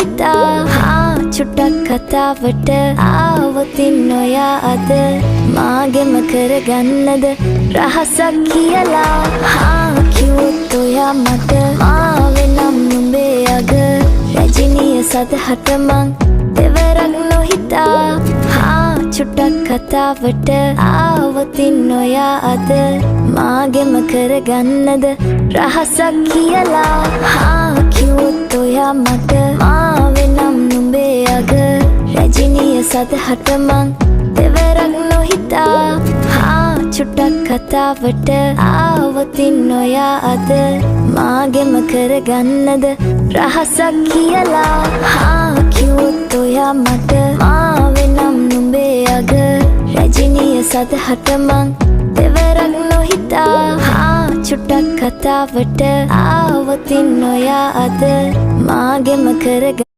නොහිතා චුට්ටක් කතාවට ආවතින් නොයා අද මාගෙම කරගන්නද රහසක් කියලා කිව්වොත් ඔයා මට මාවෙනම් නුඹේ අග රජිනිය සදහට මං දෙවරක් නොහිතා චුට්ටක් කතාවට ආවතින් නොයා අද මාගෙම කරගන්නද රහසක් කියලා කිව්වොත් ඔයා මට මාවෙනම් නුඹේ අග රජිනිය සදහට මං දෙවරක් නොහිතා චුට්ටක් කතාවට ආවතින් නොයා අද මාගෙම කරගන්නද රහසක් කියලා කිව්වොත් ඔයා මට මාවෙනම් නුඹේ අග රජිනිය සදහට මං දෙවරක් නොහිතා චුට්ටක් කතාවට ආවතින් නොයා අද මාගෙම කරග